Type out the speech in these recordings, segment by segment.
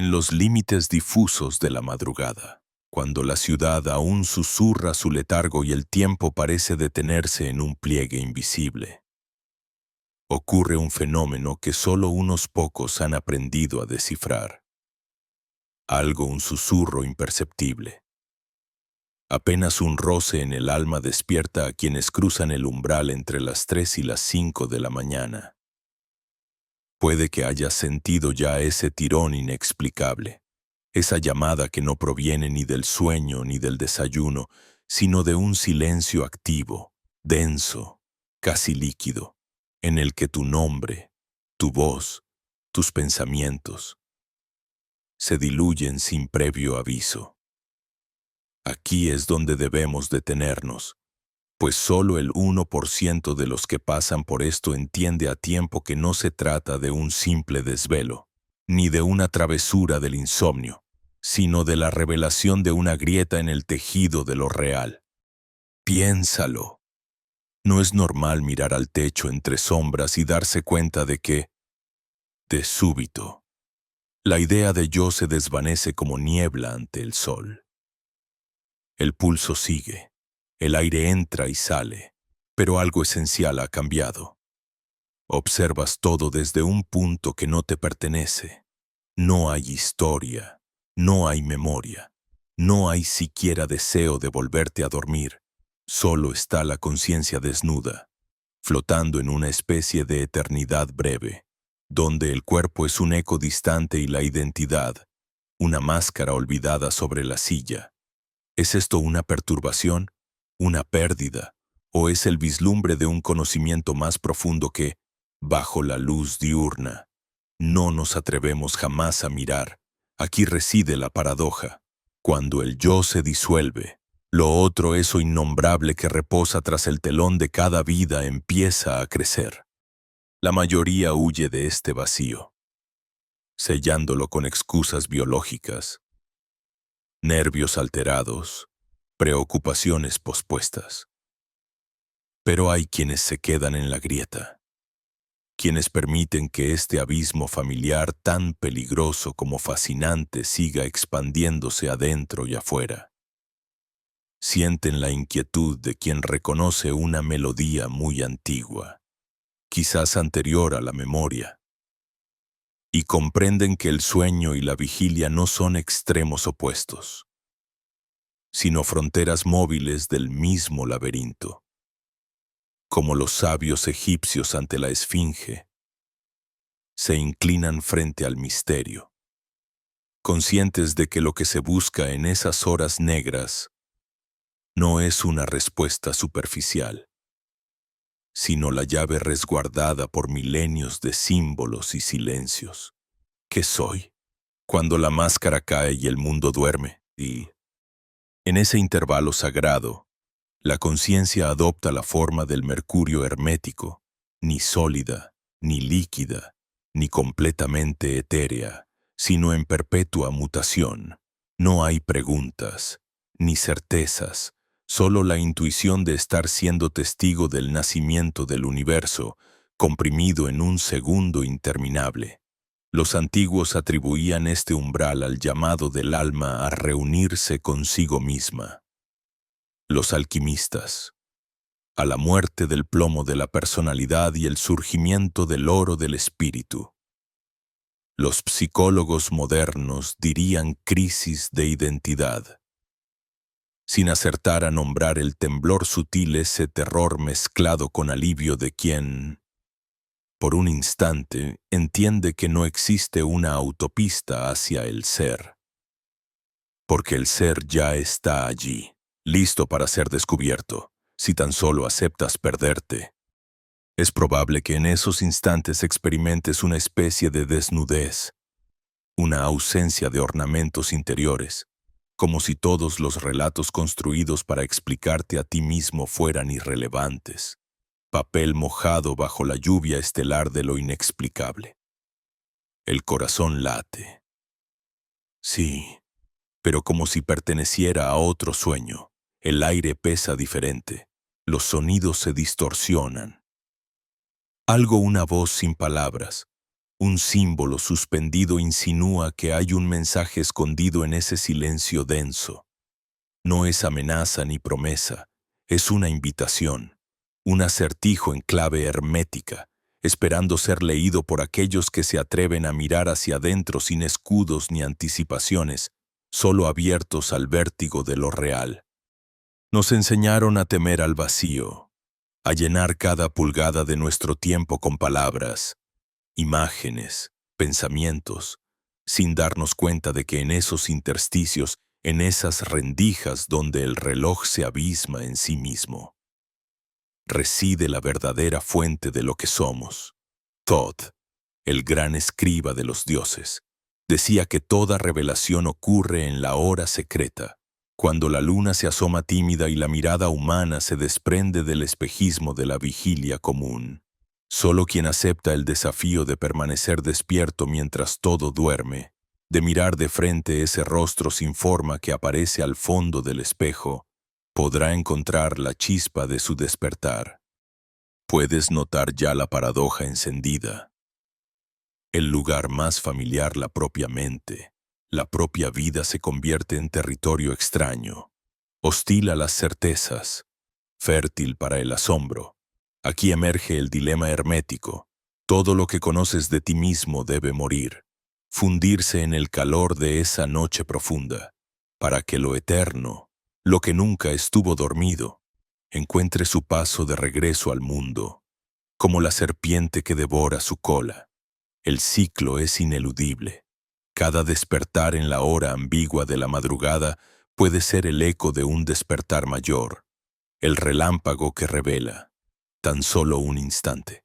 en los límites difusos de la madrugada, cuando la ciudad aún susurra su letargo y el tiempo parece detenerse en un pliegue invisible. Ocurre un fenómeno que solo unos pocos han aprendido a descifrar. Algo, un susurro imperceptible. Apenas un roce en el alma despierta a quienes cruzan el umbral entre las 3 y las 5 de la mañana. Puede que hayas sentido ya ese tirón inexplicable, esa llamada que no proviene ni del sueño ni del desayuno, sino de un silencio activo, denso, casi líquido, en el que tu nombre, tu voz, tus pensamientos se diluyen sin previo aviso. Aquí es donde debemos detenernos, pues solo el 1% de los que pasan por esto entiende a tiempo que no se trata de un simple desvelo, ni de una travesura del insomnio, sino de la revelación de una grieta en el tejido de lo real. Piénsalo. No es normal mirar al techo entre sombras y darse cuenta de que, de súbito, la idea de yo se desvanece como niebla ante el sol. El pulso sigue, el aire entra y sale, pero algo esencial ha cambiado. Observas todo desde un punto que no te pertenece. No hay historia, no hay memoria, no hay siquiera deseo de volverte a dormir. Solo está la conciencia desnuda, flotando en una especie de eternidad breve, donde el cuerpo es un eco distante y la identidad, una máscara olvidada sobre la silla. ¿Es esto una perturbación, una pérdida, o es el vislumbre de un conocimiento más profundo que, bajo la luz diurna, no nos atrevemos jamás a mirar? Aquí reside la paradoja. Cuando el yo se disuelve, lo otro, eso innombrable que reposa tras el telón de cada vida, empieza a crecer. La mayoría huye de este vacío, sellándolo con excusas biológicas, nervios alterados, preocupaciones pospuestas. Pero hay quienes se quedan en la grieta, quienes permiten que este abismo familiar tan peligroso como fascinante siga expandiéndose adentro y afuera. Sienten la inquietud de quien reconoce una melodía muy antigua, quizás anterior a la memoria, y comprenden que el sueño y la vigilia no son extremos opuestos, sino fronteras móviles del mismo laberinto. Como los sabios egipcios ante la esfinge, se inclinan frente al misterio, conscientes de que lo que se busca en esas horas negras no es una respuesta superficial, sino la llave resguardada por milenios de símbolos y silencios. ¿Qué soy? Cuando la máscara cae y el mundo duerme, y, en ese intervalo sagrado, la conciencia adopta la forma del mercurio hermético, ni sólida, ni líquida, ni completamente etérea, sino en perpetua mutación. No hay preguntas, ni certezas, solo la intuición de estar siendo testigo del nacimiento del universo, comprimido en un segundo interminable. Los antiguos atribuían este umbral al llamado del alma a reunirse consigo misma. Los alquimistas, a la muerte del plomo de la personalidad y el surgimiento del oro del espíritu. Los psicólogos modernos dirían crisis de identidad, sin acertar a nombrar el temblor sutil, ese terror mezclado con alivio de quien, por un instante, entiende que no existe una autopista hacia el ser, porque el ser ya está allí, listo para ser descubierto, si tan solo aceptas perderte. Es probable que en esos instantes experimentes una especie de desnudez, una ausencia de ornamentos interiores, como si todos los relatos construidos para explicarte a ti mismo fueran irrelevantes, papel mojado bajo la lluvia estelar de lo inexplicable. El corazón late. Sí, pero como si perteneciera a otro sueño. El aire pesa diferente, los sonidos se distorsionan. Algo, una voz sin palabras, Un símbolo suspendido insinúa que hay un mensaje escondido en ese silencio denso. No es amenaza ni promesa, es una invitación, un acertijo en clave hermética, esperando ser leído por aquellos que se atreven a mirar hacia adentro sin escudos ni anticipaciones, solo abiertos al vértigo de lo real. Nos enseñaron a temer al vacío, a llenar cada pulgada de nuestro tiempo con palabras, imágenes, pensamientos, sin darnos cuenta de que en esos intersticios, en esas rendijas donde el reloj se abisma en sí mismo, reside la verdadera fuente de lo que somos. Thoth, el gran escriba de los dioses, decía que toda revelación ocurre en la hora secreta, cuando la luna se asoma tímida y la mirada humana se desprende del espejismo de la vigilia común. Solo quien acepta el desafío de permanecer despierto mientras todo duerme, de mirar de frente ese rostro sin forma que aparece al fondo del espejo, podrá encontrar la chispa de su despertar. Puedes notar ya la paradoja encendida. El lugar más familiar, la propia mente, la propia vida se convierte en territorio extraño, hostil a las certezas, fértil para el asombro. Aquí emerge el dilema hermético. Todo lo que conoces de ti mismo debe morir, fundirse en el calor de esa noche profunda, para que lo eterno, lo que nunca estuvo dormido, encuentre su paso de regreso al mundo, como la serpiente que devora su cola. El ciclo es ineludible. Cada despertar en la hora ambigua de la madrugada puede ser el eco de un despertar mayor, el relámpago que revela, tan solo un instante,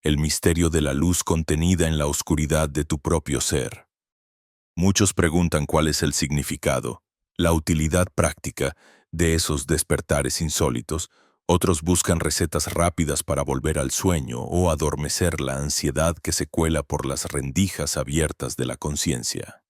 el misterio de la luz contenida en la oscuridad de tu propio ser. Muchos preguntan cuál es el significado, la utilidad práctica de esos despertares insólitos. Otros buscan recetas rápidas para volver al sueño o adormecer la ansiedad que se cuela por las rendijas abiertas de la conciencia.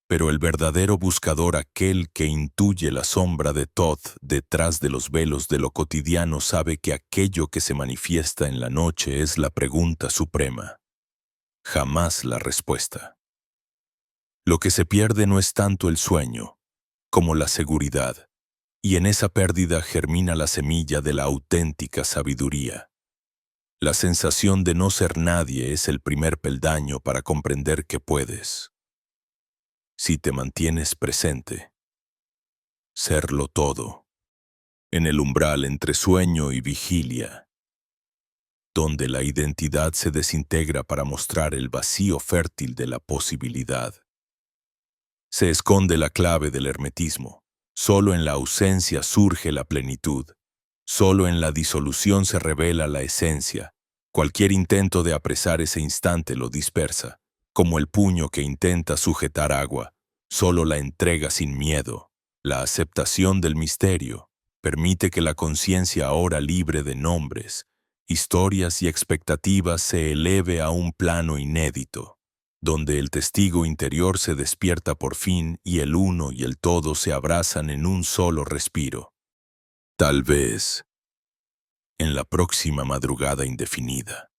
Pero el verdadero buscador, aquel que intuye la sombra de Thoth detrás de los velos de lo cotidiano, sabe que aquello que se manifiesta en la noche es la pregunta suprema, jamás la respuesta. Lo que se pierde no es tanto el sueño, como la seguridad, y en esa pérdida germina la semilla de la auténtica sabiduría. La sensación de no ser nadie es el primer peldaño para comprender que puedes, si te mantienes presente, serlo todo, en el umbral entre sueño y vigilia, donde la identidad se desintegra para mostrar el vacío fértil de la posibilidad. Se esconde la clave del hermetismo. Solo en la ausencia surge la plenitud. Solo en la disolución se revela la esencia. Cualquier intento de apresar ese instante lo dispersa, como el puño que intenta sujetar agua. Solo la entrega sin miedo, la aceptación del misterio, permite que la conciencia ahora libre de nombres, historias y expectativas se eleve a un plano inédito, donde el testigo interior se despierta por fin y el uno y el todo se abrazan en un solo respiro. Tal vez en la próxima madrugada indefinida,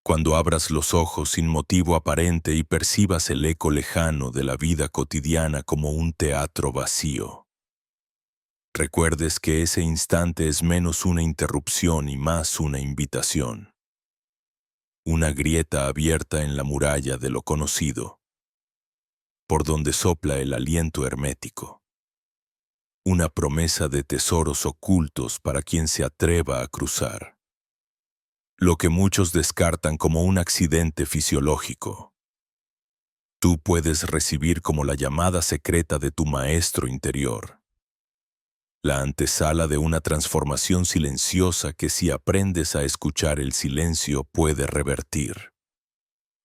cuando abras los ojos sin motivo aparente y percibas el eco lejano de la vida cotidiana como un teatro vacío, recuerdes que ese instante es menos una interrupción y más una invitación. Una grieta abierta en la muralla de lo conocido, por donde sopla el aliento hermético. Una promesa de tesoros ocultos para quien se atreva a cruzar. Lo que muchos descartan como un accidente fisiológico, tú puedes recibir como la llamada secreta de tu maestro interior. La antesala de una transformación silenciosa que, si aprendes a escuchar el silencio, puede revertir,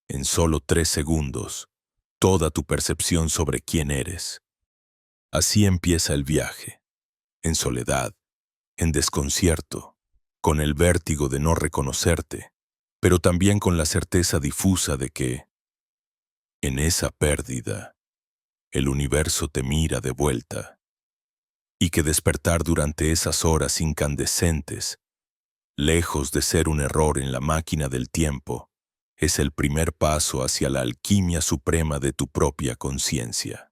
en solo 3 segundos, toda tu percepción sobre quién eres. Así empieza el viaje, en soledad, en desconcierto, con el vértigo de no reconocerte, pero también con la certeza difusa de que, en esa pérdida, el universo te mira de vuelta, y que despertar durante esas horas incandescentes, lejos de ser un error en la máquina del tiempo, es el primer paso hacia la alquimia suprema de tu propia conciencia.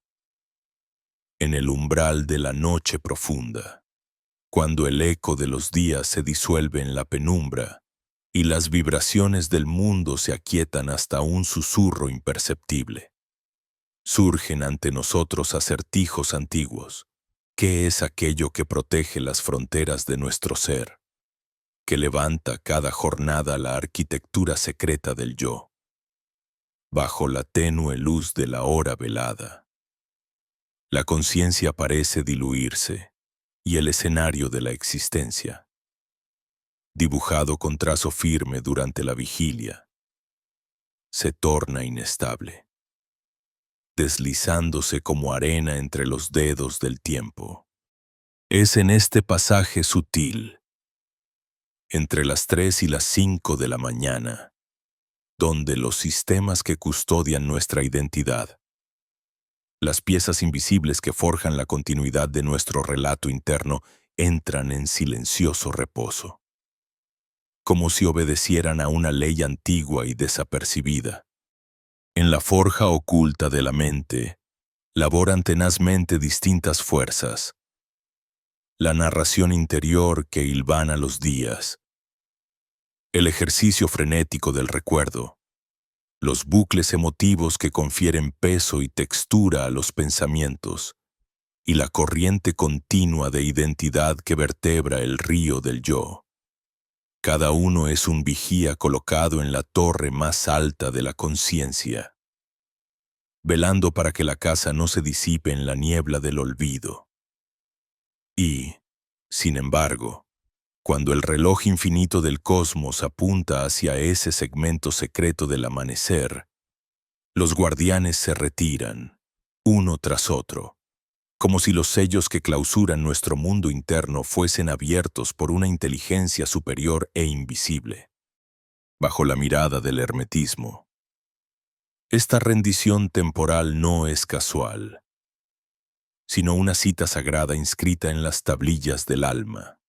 En el umbral de la noche profunda, cuando el eco de los días se disuelve en la penumbra y las vibraciones del mundo se aquietan hasta un susurro imperceptible, surgen ante nosotros acertijos antiguos. ¿Qué es aquello que protege las fronteras de nuestro ser, que levanta cada jornada la arquitectura secreta del yo, bajo la tenue luz de la hora velada? La conciencia parece diluirse, y el escenario de la existencia, dibujado con trazo firme durante la vigilia, se torna inestable, deslizándose como arena entre los dedos del tiempo. Es en este pasaje sutil, entre las 3 y las 5 de la mañana, donde los sistemas que custodian nuestra identidad, las piezas invisibles que forjan la continuidad de nuestro relato interno, entran en silencioso reposo, como si obedecieran a una ley antigua y desapercibida. En la forja oculta de la mente, laboran tenazmente distintas fuerzas. La narración interior que hilvana los días, el ejercicio frenético del recuerdo, los bucles emotivos que confieren peso y textura a los pensamientos, y la corriente continua de identidad que vertebra el río del yo. Cada uno es un vigía colocado en la torre más alta de la conciencia, velando para que la casa no se disipe en la niebla del olvido. Y, sin embargo, cuando el reloj infinito del cosmos apunta hacia ese segmento secreto del amanecer, los guardianes se retiran, uno tras otro, como si los sellos que clausuran nuestro mundo interno fuesen abiertos por una inteligencia superior e invisible, bajo la mirada del hermetismo. Esta rendición temporal no es casual, sino una cita sagrada inscrita en las tablillas del alma.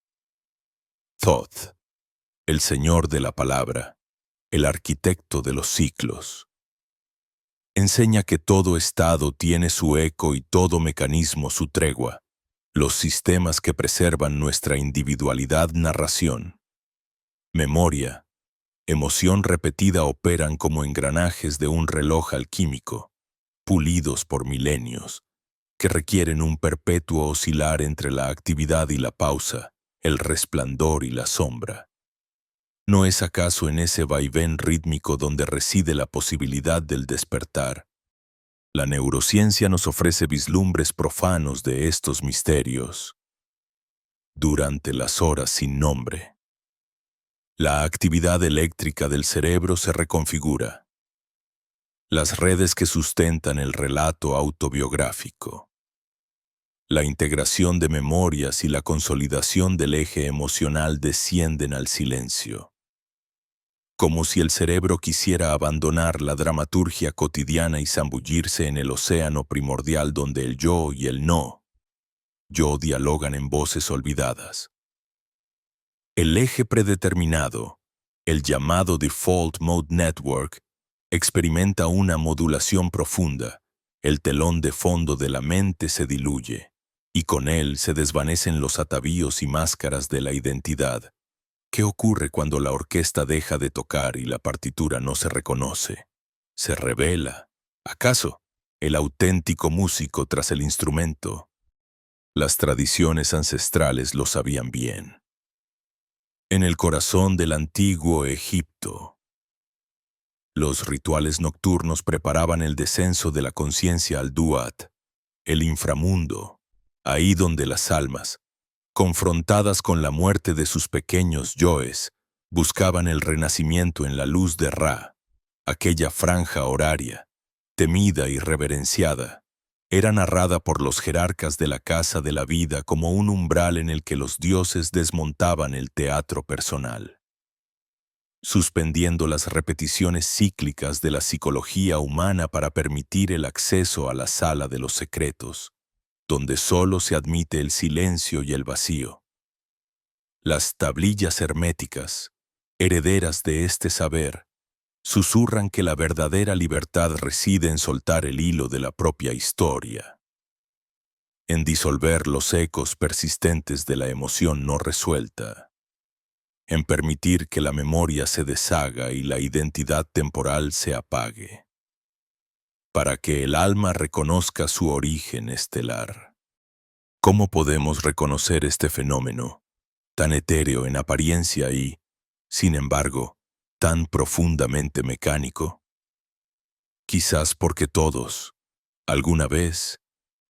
Thoth, el Señor de la Palabra, el arquitecto de los ciclos, enseña que todo estado tiene su eco y todo mecanismo su tregua, los sistemas que preservan nuestra individualidad. Narración, memoria, emoción repetida operan como engranajes de un reloj alquímico, pulidos por milenios, que requieren un perpetuo oscilar entre la actividad y la pausa, el resplandor y la sombra. ¿No es acaso en ese vaivén rítmico donde reside la posibilidad del despertar? La neurociencia nos ofrece vislumbres profanos de estos misterios. Durante las horas sin nombre, la actividad eléctrica del cerebro se reconfigura. Las redes que sustentan el relato autobiográfico, la integración de memorias y la consolidación del eje emocional descienden al silencio, como si el cerebro quisiera abandonar la dramaturgia cotidiana y zambullirse en el océano primordial donde el yo y el no yo dialogan en voces olvidadas. El eje predeterminado, el llamado Default Mode Network, experimenta una modulación profunda. El telón de fondo de la mente se diluye, y con él se desvanecen los atavíos y máscaras de la identidad. ¿Qué ocurre cuando la orquesta deja de tocar y la partitura no se reconoce? Se revela, ¿acaso, el auténtico músico tras el instrumento? Las tradiciones ancestrales lo sabían bien. En el corazón del antiguo Egipto, los rituales nocturnos preparaban el descenso de la conciencia al Duat, el inframundo, ahí donde las almas, confrontadas con la muerte de sus pequeños yoes, buscaban el renacimiento en la luz de Ra. Aquella franja horaria, temida y reverenciada, era narrada por los jerarcas de la casa de la vida como un umbral en el que los dioses desmontaban el teatro personal, suspendiendo las repeticiones cíclicas de la psicología humana para permitir el acceso a la sala de los secretos, donde solo se admite el silencio y el vacío. Las tablillas herméticas, herederas de este saber, Susurran que la verdadera libertad reside en soltar el hilo de la propia historia, en disolver los ecos persistentes de la emoción no resuelta, en permitir que la memoria se deshaga y la identidad temporal se apague, para que el alma reconozca su origen estelar. ¿Cómo podemos reconocer este fenómeno, tan etéreo en apariencia y, sin embargo, tan profundamente mecánico? Quizás porque todos, alguna vez,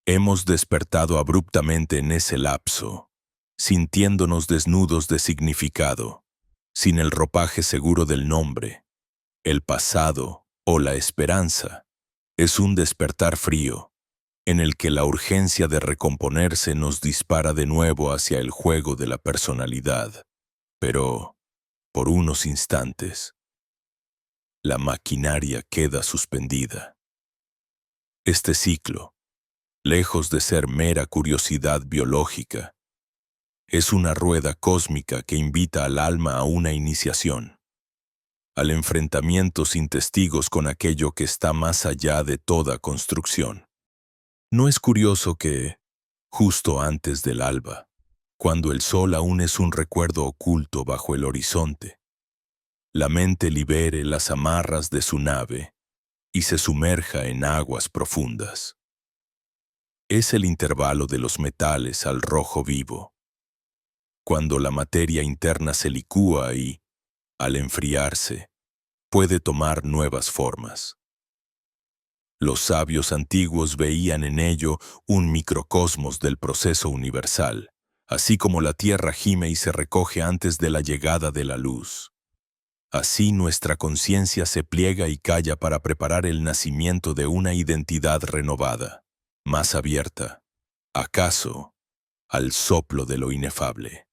hemos despertado abruptamente en ese lapso, sintiéndonos desnudos de significado, sin el ropaje seguro del nombre, el pasado o la esperanza. Es un despertar frío, en el que la urgencia de recomponerse nos dispara de nuevo hacia el juego de la personalidad. Pero, por unos instantes, la maquinaria queda suspendida. Este ciclo, lejos de ser mera curiosidad biológica, es una rueda cósmica que invita al alma a una iniciación, al enfrentamiento sin testigos con aquello que está más allá de toda construcción. ¿No es curioso que, justo antes del alba, cuando el sol aún es un recuerdo oculto bajo el horizonte, la mente libere las amarras de su nave y se sumerja en aguas profundas? Es el intervalo de los metales al rojo vivo, cuando la materia interna se licúa y, al enfriarse, puede tomar nuevas formas. Los sabios antiguos veían en ello un microcosmos del proceso universal, así como la tierra gime y se recoge antes de la llegada de la luz. Así nuestra conciencia se pliega y calla para preparar el nacimiento de una identidad renovada, más abierta, acaso, al soplo de lo inefable.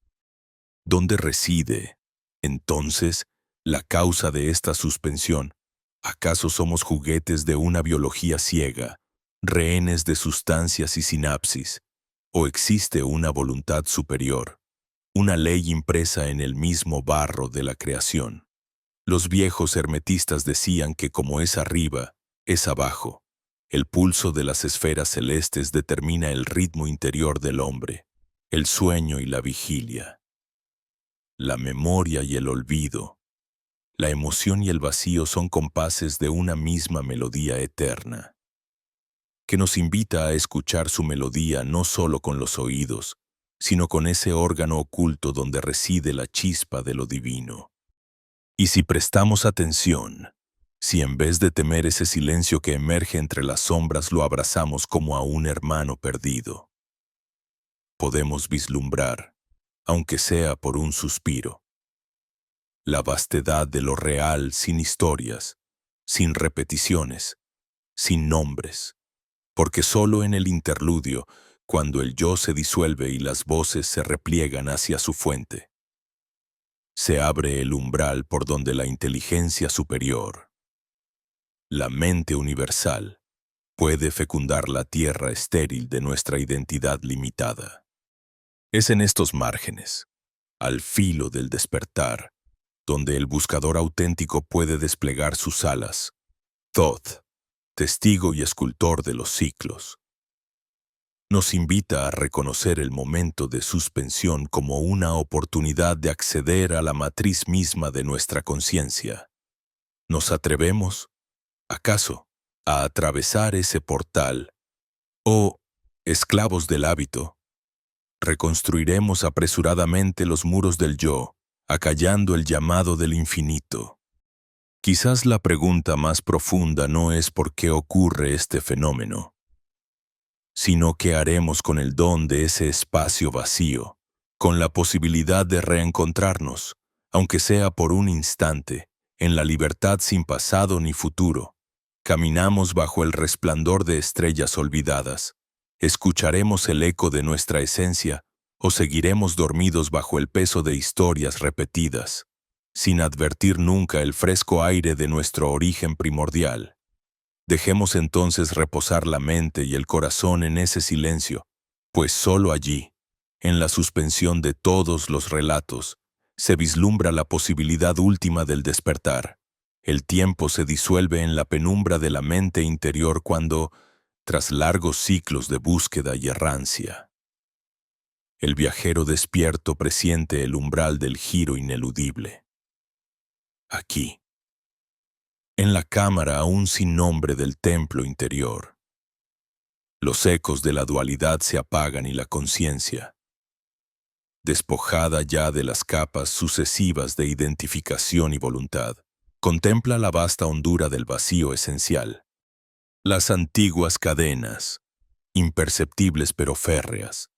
¿Dónde reside, entonces, la causa de esta suspensión? ¿Acaso somos juguetes de una biología ciega, rehenes de sustancias y sinapsis? ¿O existe una voluntad superior, una ley impresa en el mismo barro de la creación? Los viejos hermetistas decían que como es arriba, es abajo. El pulso de las esferas celestes determina el ritmo interior del hombre, el sueño y la vigilia, la memoria y el olvido. La emoción y el vacío son compases de una misma melodía eterna, que nos invita a escuchar su melodía no solo con los oídos, sino con ese órgano oculto donde reside la chispa de lo divino. Y si prestamos atención, si en vez de temer ese silencio que emerge entre las sombras lo abrazamos como a un hermano perdido, podemos vislumbrar, aunque sea por un suspiro, la vastedad de lo real sin historias, sin repeticiones, sin nombres, porque solo en el interludio, cuando el yo se disuelve y las voces se repliegan hacia su fuente, se abre el umbral por donde la inteligencia superior, la mente universal, puede fecundar la tierra estéril de nuestra identidad limitada. Es en estos márgenes, al filo del despertar, donde el buscador auténtico puede desplegar sus alas, Thoth, testigo y escultor de los ciclos. Nos invita a reconocer el momento de suspensión como una oportunidad de acceder a la matriz misma de nuestra conciencia. ¿Nos atrevemos, acaso, a atravesar ese portal? O, esclavos del hábito, reconstruiremos apresuradamente los muros del yo, acallando el llamado del infinito. Quizás la pregunta más profunda no es por qué ocurre este fenómeno, sino qué haremos con el don de ese espacio vacío, con la posibilidad de reencontrarnos, aunque sea por un instante, en la libertad sin pasado ni futuro. Caminamos bajo el resplandor de estrellas olvidadas. ¿Escucharemos el eco de nuestra esencia o seguiremos dormidos bajo el peso de historias repetidas, sin advertir nunca el fresco aire de nuestro origen primordial? Dejemos entonces reposar la mente y el corazón en ese silencio, pues solo allí, en la suspensión de todos los relatos, se vislumbra la posibilidad última del despertar, El tiempo se disuelve en la penumbra de la mente interior cuando, tras largos ciclos de búsqueda y errancia, el viajero despierto presiente el umbral del giro ineludible. Aquí, en la cámara aún sin nombre del templo interior, los ecos de la dualidad se apagan y la conciencia, despojada ya de las capas sucesivas de identificación y voluntad, contempla la vasta hondura del vacío esencial. Las antiguas cadenas, imperceptibles pero férreas,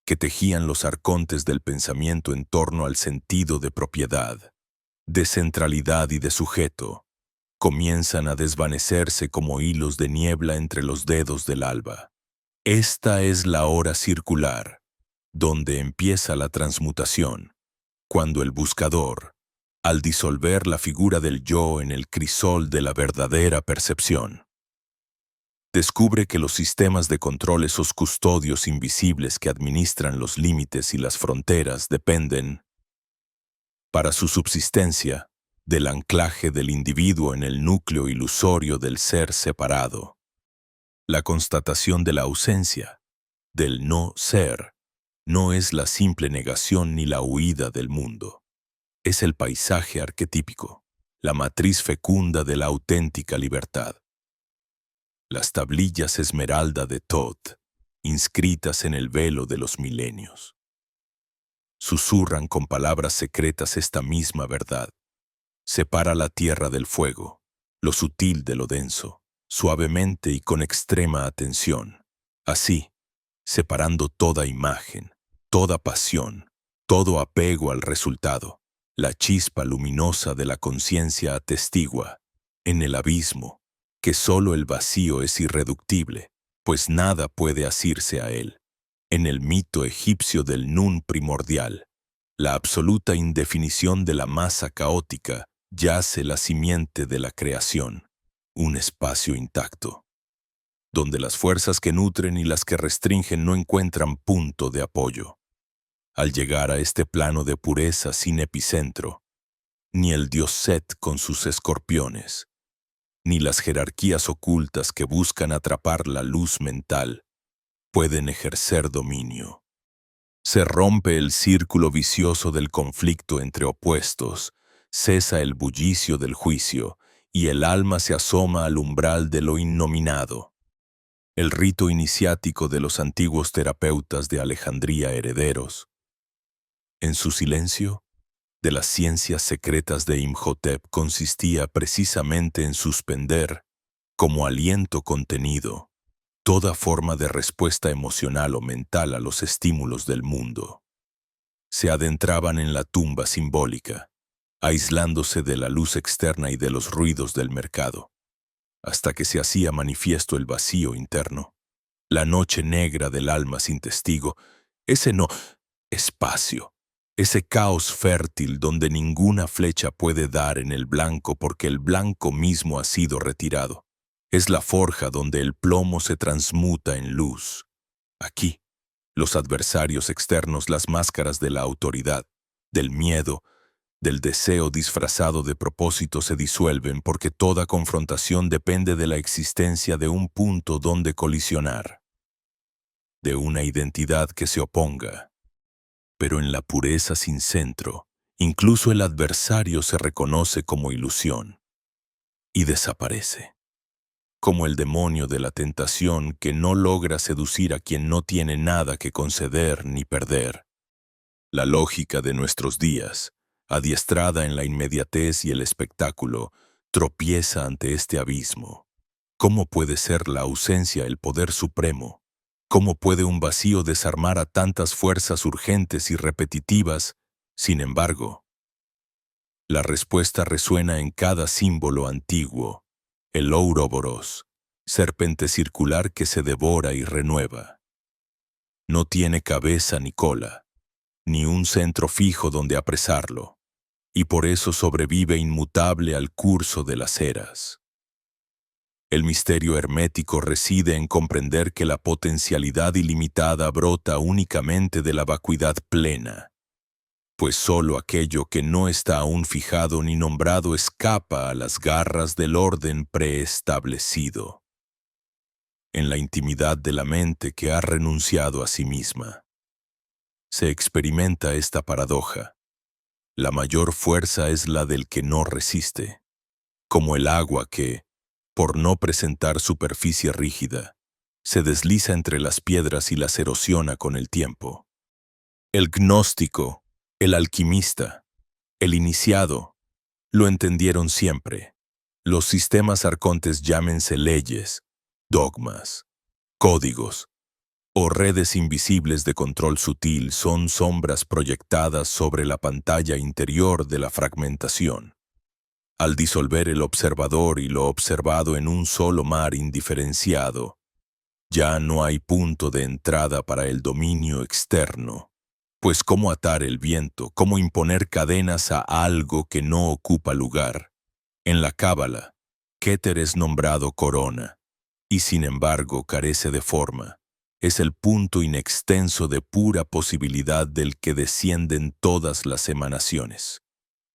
que tejían los arcontes del pensamiento en torno al sentido de propiedad, de centralidad y de sujeto, comienzan a desvanecerse como hilos de niebla entre los dedos del alba. Esta es la hora circular, donde empieza la transmutación, cuando el buscador, al disolver la figura del yo en el crisol de la verdadera percepción, descubre que los sistemas de control, esos custodios invisibles que administran los límites y las fronteras, dependen, para su subsistencia, del anclaje del individuo en el núcleo ilusorio del ser separado. La constatación de la ausencia, del no ser, no es la simple negación ni la huida del mundo. Es el paisaje arquetípico, la matriz fecunda de la auténtica libertad. Las tablillas esmeralda de Thoth, inscritas en el velo de los milenios, susurran con palabras secretas esta misma verdad. Separa la tierra del fuego, lo sutil de lo denso, suavemente y con extrema atención. Así, separando toda imagen, toda pasión, todo apego al resultado, la chispa luminosa de la conciencia atestigua, en el abismo, que solo el vacío es irreductible, pues nada puede asirse a él. En el mito egipcio del Nun primordial, la absoluta indefinición de la masa caótica, yace la simiente de la creación, un espacio intacto, donde las fuerzas que nutren y las que restringen no encuentran punto de apoyo. Al llegar a este plano de pureza sin epicentro, ni el dios Set con sus escorpiones, ni las jerarquías ocultas que buscan atrapar la luz mental, pueden ejercer dominio. Se rompe el círculo vicioso del conflicto entre opuestos, cesa el bullicio del juicio, y el alma se asoma al umbral de lo innominado. El rito iniciático de los antiguos terapeutas de Alejandría herederos. En su silencio, de las ciencias secretas de Imhotep consistía precisamente en suspender, como aliento contenido, toda forma de respuesta emocional o mental a los estímulos del mundo. Se adentraban en la tumba simbólica, aislándose de la luz externa y de los ruidos del mercado, hasta que se hacía manifiesto el vacío interno, la noche negra del alma sin testigo, ese no espacio, ese caos fértil donde ninguna flecha puede dar en el blanco porque el blanco mismo ha sido retirado. Es la forja donde el plomo se transmuta en luz. Aquí, los adversarios externos, las máscaras de la autoridad, del miedo, del deseo disfrazado de propósito se disuelven porque toda confrontación depende de la existencia de un punto donde colisionar, de una identidad que se oponga. Pero en la pureza sin centro, incluso el adversario se reconoce como ilusión y desaparece, como el demonio de la tentación que no logra seducir a quien no tiene nada que conceder ni perder. La lógica de nuestros días, adiestrada en la inmediatez y el espectáculo, tropieza ante este abismo. ¿Cómo puede ser la ausencia el poder supremo? ¿Cómo puede un vacío desarmar a tantas fuerzas urgentes y repetitivas? Sin embargo, la respuesta resuena en cada símbolo antiguo, el Ouroboros, serpente circular que se devora y renueva. No tiene cabeza ni cola, ni un centro fijo donde apresarlo, y por eso sobrevive inmutable al curso de las eras. El misterio hermético reside en comprender que la potencialidad ilimitada brota únicamente de la vacuidad plena, pues sólo aquello que no está aún fijado ni nombrado escapa a las garras del orden preestablecido, en la intimidad de la mente que ha renunciado a sí misma. Se experimenta esta paradoja. La mayor fuerza es la del que no resiste, como el agua que, por no presentar superficie rígida, se desliza entre las piedras y las erosiona con el tiempo. El gnóstico, el alquimista, el iniciado, lo entendieron siempre. Los sistemas arcontes, llámense leyes, dogmas, códigos o redes invisibles de control sutil, son sombras proyectadas sobre la pantalla interior de la fragmentación. Al disolver el observador y lo observado en un solo mar indiferenciado, ya no hay punto de entrada para el dominio externo. Pues cómo atar el viento, cómo imponer cadenas a algo que no ocupa lugar. En la cábala, Keter es nombrado corona, y sin embargo carece de forma. Es el punto inextenso de pura posibilidad del que descienden todas las emanaciones,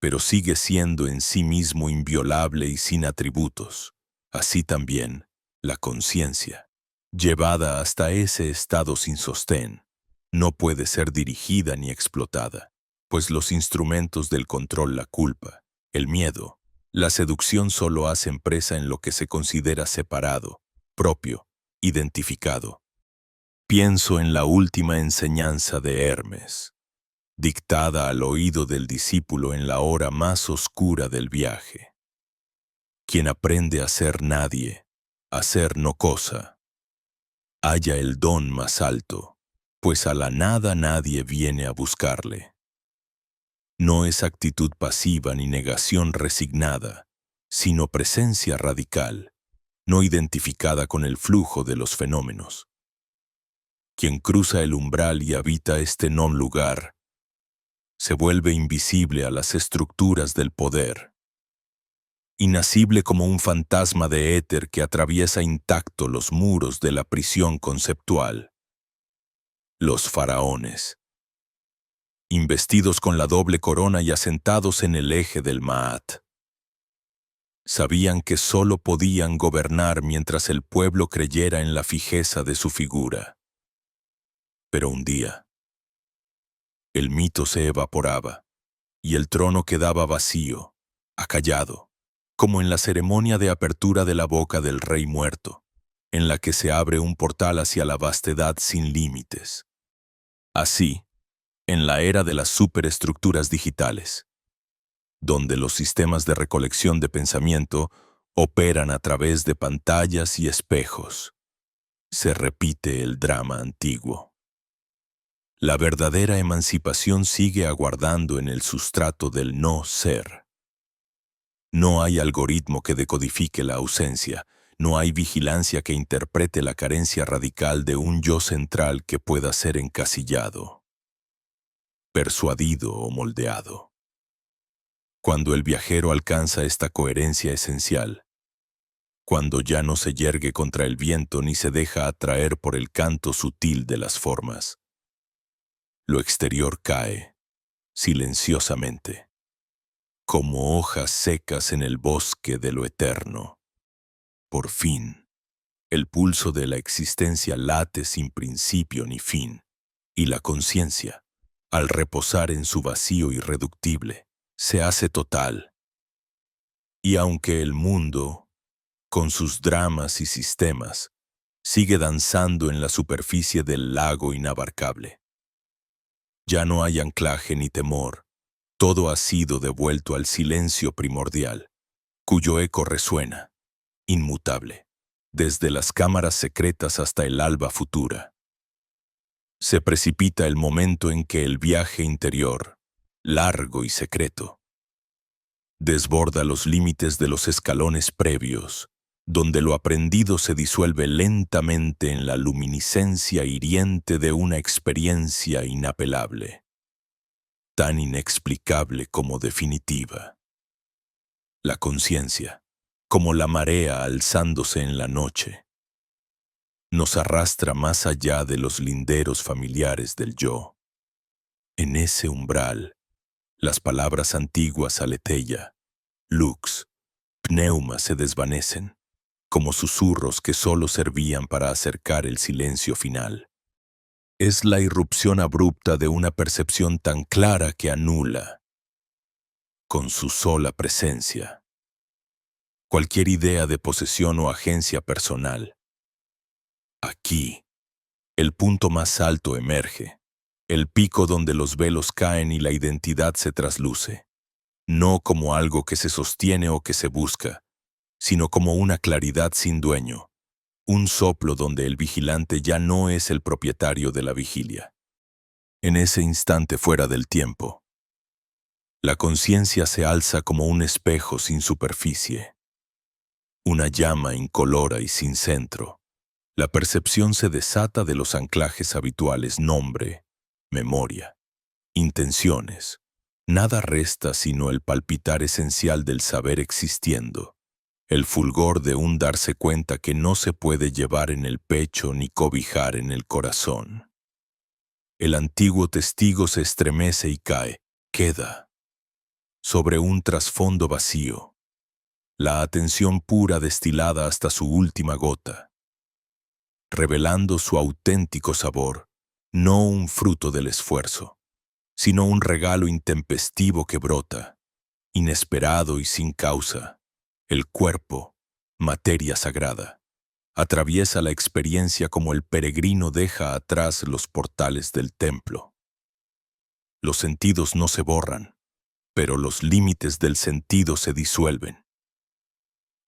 pero sigue siendo en sí mismo inviolable y sin atributos. Así también, la conciencia, llevada hasta ese estado sin sostén, no puede ser dirigida ni explotada, pues los instrumentos del control, la culpa, el miedo, la seducción, solo hacen presa en lo que se considera separado, propio, identificado. Pienso en la última enseñanza de Hermes, dictada al oído del discípulo en la hora más oscura del viaje. Quien aprende a ser nadie, a ser no cosa, halla el don más alto, pues a la nada nadie viene a buscarle. No es actitud pasiva ni negación resignada, sino presencia radical, no identificada con el flujo de los fenómenos. Quien cruza el umbral y habita este non lugar, se vuelve invisible a las estructuras del poder, inasible como un fantasma de éter que atraviesa intacto los muros de la prisión conceptual. Los faraones, investidos con la doble corona y asentados en el eje del Maat, sabían que solo podían gobernar mientras el pueblo creyera en la fijeza de su figura. Pero un día, el mito se evaporaba y el trono quedaba vacío, acallado, como en la ceremonia de apertura de la boca del rey muerto, en la que se abre un portal hacia la vastedad sin límites. Así, en la era de las superestructuras digitales, donde los sistemas de recolección de pensamiento operan a través de pantallas y espejos, se repite el drama antiguo. La verdadera emancipación sigue aguardando en el sustrato del no ser. No hay algoritmo que decodifique la ausencia, no hay vigilancia que interprete la carencia radical de un yo central que pueda ser encasillado, persuadido o moldeado. Cuando el viajero alcanza esta coherencia esencial, cuando ya no se yergue contra el viento ni se deja atraer por el canto sutil de las formas, lo exterior cae, silenciosamente, como hojas secas en el bosque de lo eterno. Por fin, el pulso de la existencia late sin principio ni fin, y la conciencia, al reposar en su vacío irreductible, se hace total. Y aunque el mundo, con sus dramas y sistemas, sigue danzando en la superficie del lago inabarcable, ya no hay anclaje ni temor, todo ha sido devuelto al silencio primordial, cuyo eco resuena, inmutable, desde las cámaras secretas hasta el alba futura. Se precipita el momento en que el viaje interior, largo y secreto, desborda los límites de los escalones previos, donde lo aprendido se disuelve lentamente en la luminiscencia hiriente de una experiencia inapelable, tan inexplicable como definitiva. La conciencia, como la marea alzándose en la noche, nos arrastra más allá de los linderos familiares del yo. En ese umbral, Las palabras antiguas aletheia, lux, pneuma se desvanecen, como susurros que solo servían para acercar el silencio final. Es la irrupción abrupta de una percepción tan clara que anula, con su sola presencia, cualquier idea de posesión o agencia personal. Aquí, el punto más alto emerge, el pico donde los velos caen y la identidad se trasluce, no como algo que se sostiene o que se busca, sino como una claridad sin dueño, un soplo donde el vigilante ya no es el propietario de la vigilia. En ese instante fuera del tiempo, la conciencia se alza como un espejo sin superficie, una llama incolora y sin centro. La percepción se desata de los anclajes habituales: nombre, memoria, intenciones. Nada resta sino el palpitar esencial del saber existiendo, el fulgor de un darse cuenta que no se puede llevar en el pecho ni cobijar en el corazón. El antiguo testigo se estremece y cae, queda, sobre un trasfondo vacío, la atención pura destilada hasta su última gota, revelando su auténtico sabor, no un fruto del esfuerzo, sino un regalo intempestivo que brota, inesperado y sin causa. El cuerpo, materia sagrada, atraviesa la experiencia como el peregrino deja atrás los portales del templo. Los sentidos no se borran, pero los límites del sentido se disuelven.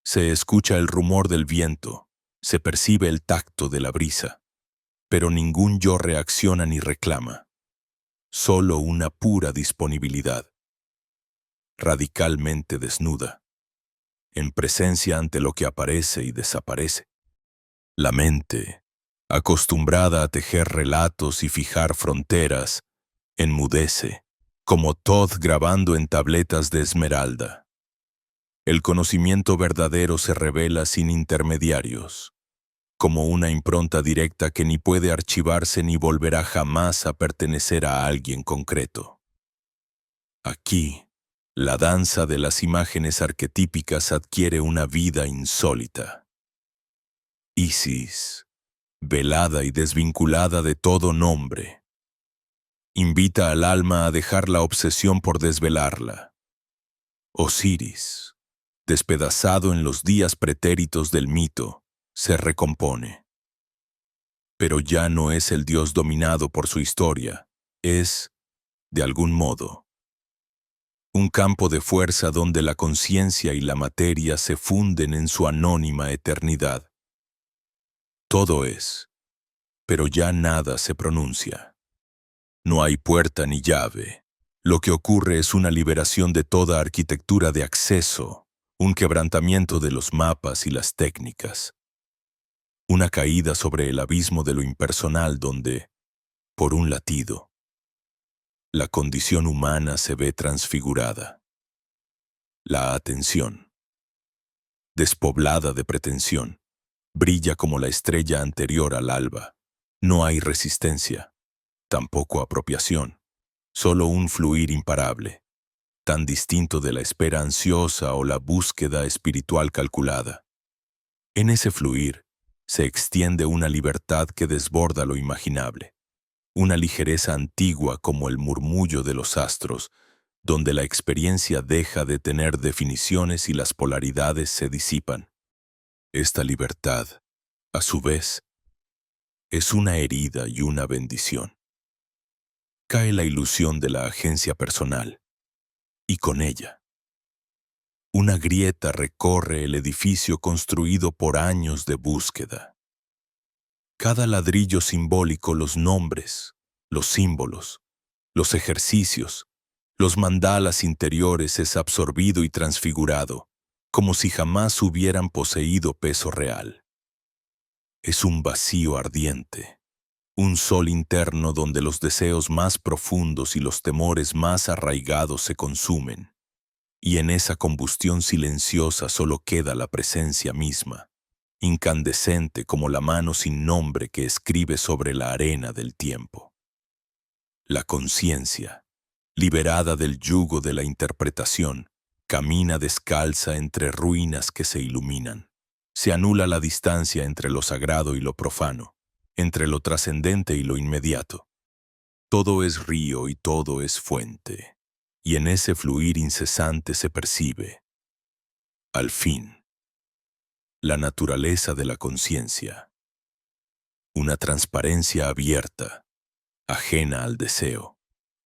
Se escucha el rumor del viento, se percibe el tacto de la brisa, pero ningún yo reacciona ni reclama. Solo una pura disponibilidad, radicalmente desnuda, en presencia ante lo que aparece y desaparece. La mente, acostumbrada a tejer relatos y fijar fronteras, enmudece, como Todd grabando en tabletas de esmeralda. El conocimiento verdadero se revela sin intermediarios, como una impronta directa que ni puede archivarse ni volverá jamás a pertenecer a alguien concreto. Aquí, la danza de las imágenes arquetípicas adquiere una vida insólita. Isis, velada y desvinculada de todo nombre, invita al alma a dejar la obsesión por desvelarla. Osiris, despedazado en los días pretéritos del mito, se recompone. Pero ya no es el dios dominado por su historia, es, de algún modo, un campo de fuerza donde la conciencia y la materia se funden en su anónima eternidad. Todo es, pero ya nada se pronuncia. No hay puerta ni llave. Lo que ocurre es una liberación de toda arquitectura de acceso, un quebrantamiento de los mapas y las técnicas. Una caída sobre el abismo de lo impersonal donde, por un latido, la condición humana se ve transfigurada. La atención, despoblada de pretensión, brilla como la estrella anterior al alba. No hay resistencia, tampoco apropiación, solo un fluir imparable, tan distinto de la espera ansiosa o la búsqueda espiritual calculada. En ese fluir se extiende una libertad que desborda lo imaginable, una ligereza antigua como el murmullo de los astros, donde la experiencia deja de tener definiciones y las polaridades se disipan. Esta libertad, a su vez, es una herida y una bendición. Cae la ilusión de la agencia personal, y con ella, una grieta recorre el edificio construido por años de búsqueda. Cada ladrillo simbólico, los nombres, los símbolos, los ejercicios, los mandalas interiores es absorbido y transfigurado, como si jamás hubieran poseído peso real. Es un vacío ardiente, un sol interno donde los deseos más profundos y los temores más arraigados se consumen, y en esa combustión silenciosa solo queda la presencia misma, incandescente como la mano sin nombre que escribe sobre la arena del tiempo. La conciencia, liberada del yugo de la interpretación, camina descalza entre ruinas que se iluminan. Se anula la distancia entre lo sagrado y lo profano, entre lo trascendente y lo inmediato. Todo es río y todo es fuente, y en ese fluir incesante se percibe, al fin, la naturaleza de la conciencia, una transparencia abierta, ajena al deseo,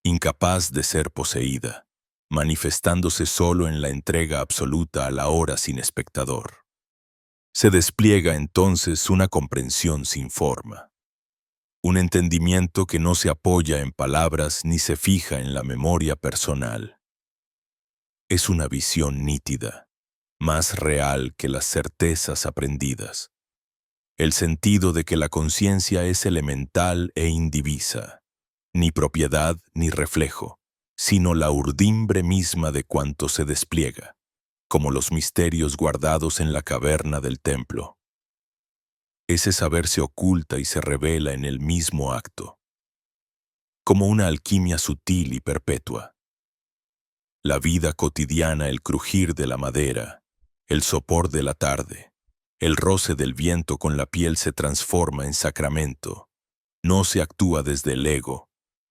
incapaz de ser poseída, manifestándose solo en la entrega absoluta a la hora sin espectador. Se despliega entonces una comprensión sin forma, un entendimiento que no se apoya en palabras ni se fija en la memoria personal. Es una visión nítida, más real que las certezas aprendidas, el sentido de que la conciencia es elemental e indivisa, ni propiedad ni reflejo, sino la urdimbre misma de cuanto se despliega, como los misterios guardados en la caverna del templo. Ese saber se oculta y se revela en el mismo acto, como una alquimia sutil y perpetua. La vida cotidiana, el crujir de la madera, el sopor de la tarde, el roce del viento con la piel se transforma en sacramento. No se actúa desde el ego,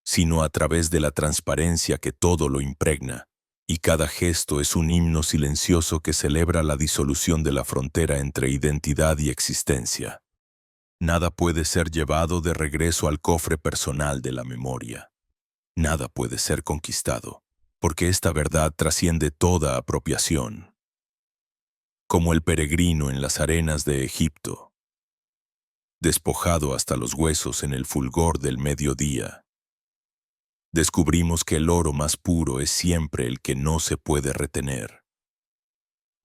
sino a través de la transparencia que todo lo impregna, y cada gesto es un himno silencioso que celebra la disolución de la frontera entre identidad y existencia. Nada puede ser llevado de regreso al cofre personal de la memoria. Nada puede ser conquistado, porque esta verdad trasciende toda apropiación. Como el peregrino en las arenas de Egipto, despojado hasta los huesos en el fulgor del mediodía, descubrimos que el oro más puro es siempre el que no se puede retener,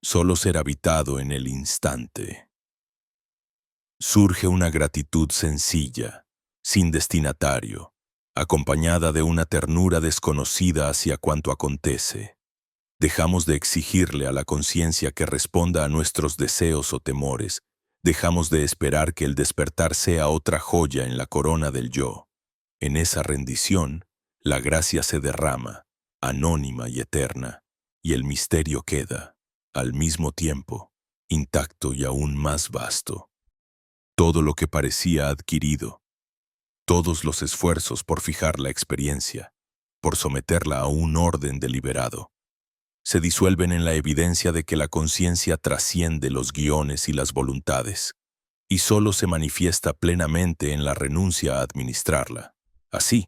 solo ser habitado en el instante. Surge una gratitud sencilla, sin destinatario, acompañada de una ternura desconocida hacia cuanto acontece. Dejamos de exigirle a la conciencia que responda a nuestros deseos o temores. Dejamos de esperar que el despertar sea otra joya en la corona del yo. En esa rendición, la gracia se derrama, anónima y eterna, y el misterio queda, al mismo tiempo, intacto y aún más vasto. Todo lo que parecía adquirido, todos los esfuerzos por fijar la experiencia, por someterla a un orden deliberado, se disuelven en la evidencia de que la conciencia trasciende los guiones y las voluntades, y solo se manifiesta plenamente en la renuncia a administrarla. Así,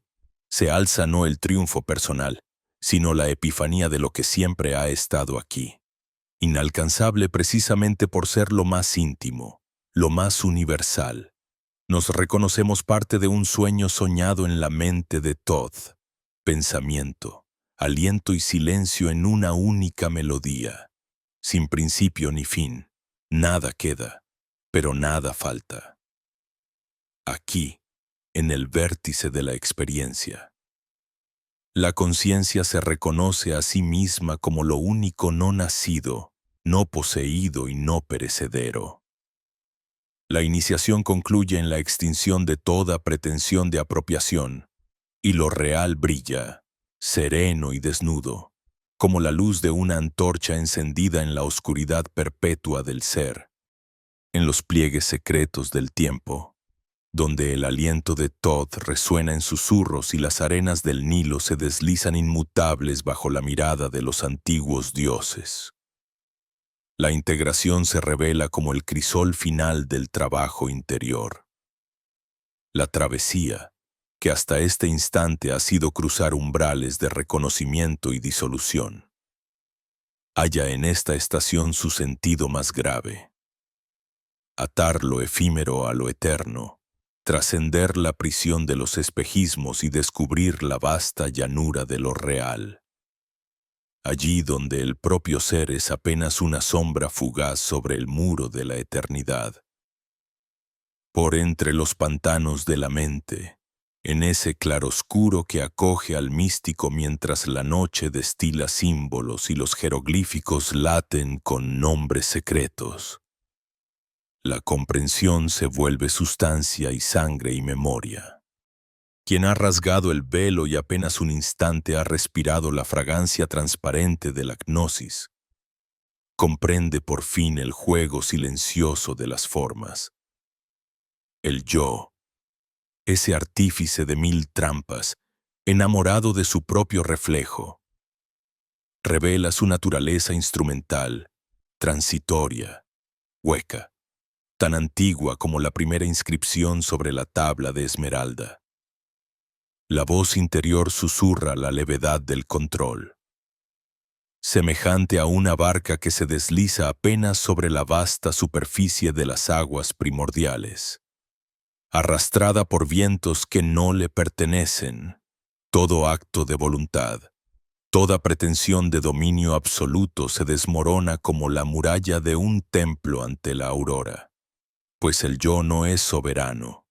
se alza no el triunfo personal, sino la epifanía de lo que siempre ha estado aquí, inalcanzable precisamente por ser lo más íntimo, lo más universal. Nos reconocemos parte de un sueño soñado en la mente de Todd, pensamiento, aliento y silencio en una única melodía, sin principio ni fin. Nada queda, pero nada falta. Aquí, en el vértice de la experiencia, la conciencia se reconoce a sí misma como lo único no nacido, no poseído y no perecedero. La iniciación concluye en la extinción de toda pretensión de apropiación, y lo real brilla, sereno y desnudo, como la luz de una antorcha encendida en la oscuridad perpetua del ser, en los pliegues secretos del tiempo, donde el aliento de Todd resuena en susurros y las arenas del Nilo se deslizan inmutables bajo la mirada de los antiguos dioses. La integración se revela como el crisol final del trabajo interior. La travesía, que hasta este instante ha sido cruzar umbrales de reconocimiento y disolución, halla en esta estación su sentido más grave. Atar lo efímero a lo eterno, trascender la prisión de los espejismos y descubrir la vasta llanura de lo real. Allí donde el propio ser es apenas una sombra fugaz sobre el muro de la eternidad. Por entre los pantanos de la mente, en ese claroscuro que acoge al místico mientras la noche destila símbolos y los jeroglíficos laten con nombres secretos, la comprensión se vuelve sustancia y sangre y memoria. quien ha rasgado el velo y apenas un instante ha respirado la fragancia transparente de la gnosis, comprende por fin el juego silencioso de las formas. El yo, ese artífice de mil trampas, enamorado de su propio reflejo, revela su naturaleza instrumental, transitoria, hueca, tan antigua como la primera inscripción sobre la tabla de esmeralda. La voz interior susurra la levedad del control, semejante a una barca que se desliza apenas sobre la vasta superficie de las aguas primordiales, arrastrada por vientos que no le pertenecen. Todo acto de voluntad, toda pretensión de dominio absoluto se desmorona como la muralla de un templo ante la aurora, pues el yo no es soberano,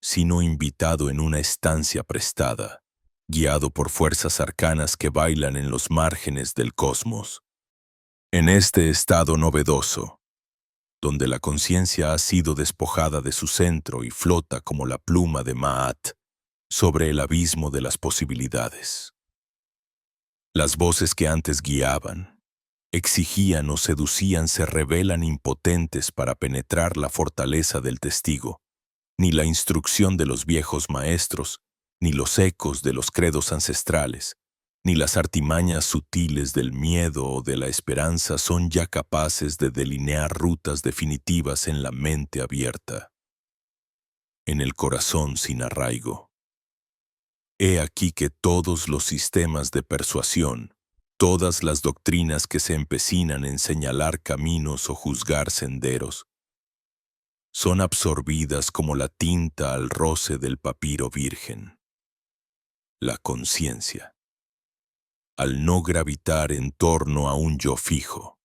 sino invitado en una estancia prestada, guiado por fuerzas arcanas que bailan en los márgenes del cosmos. En este estado novedoso, donde la conciencia ha sido despojada de su centro y flota como la pluma de Maat sobre el abismo de las posibilidades. Las voces que antes guiaban, exigían o seducían se revelan impotentes para penetrar la fortaleza del testigo. Ni la instrucción de los viejos maestros, ni los ecos de los credos ancestrales, ni las artimañas sutiles del miedo o de la esperanza son ya capaces de delinear rutas definitivas en la mente abierta, en el corazón sin arraigo. He aquí que todos los sistemas de persuasión, todas las doctrinas que se empecinan en señalar caminos o juzgar senderos, son absorbidas como la tinta al roce del papiro virgen. La conciencia, al no gravitar en torno a un yo fijo,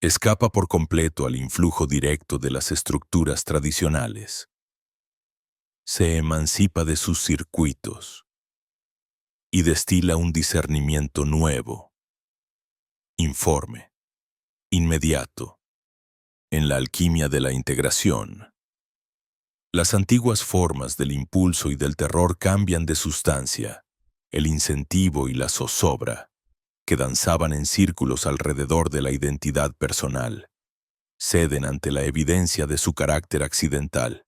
escapa por completo al influjo directo de las estructuras tradicionales. Se emancipa de sus circuitos y destila un discernimiento nuevo, informe, inmediato, en la alquimia de la integración. Las antiguas formas del impulso y del terror cambian de sustancia, el incentivo y la zozobra, que danzaban en círculos alrededor de la identidad personal, ceden ante la evidencia de su carácter accidental.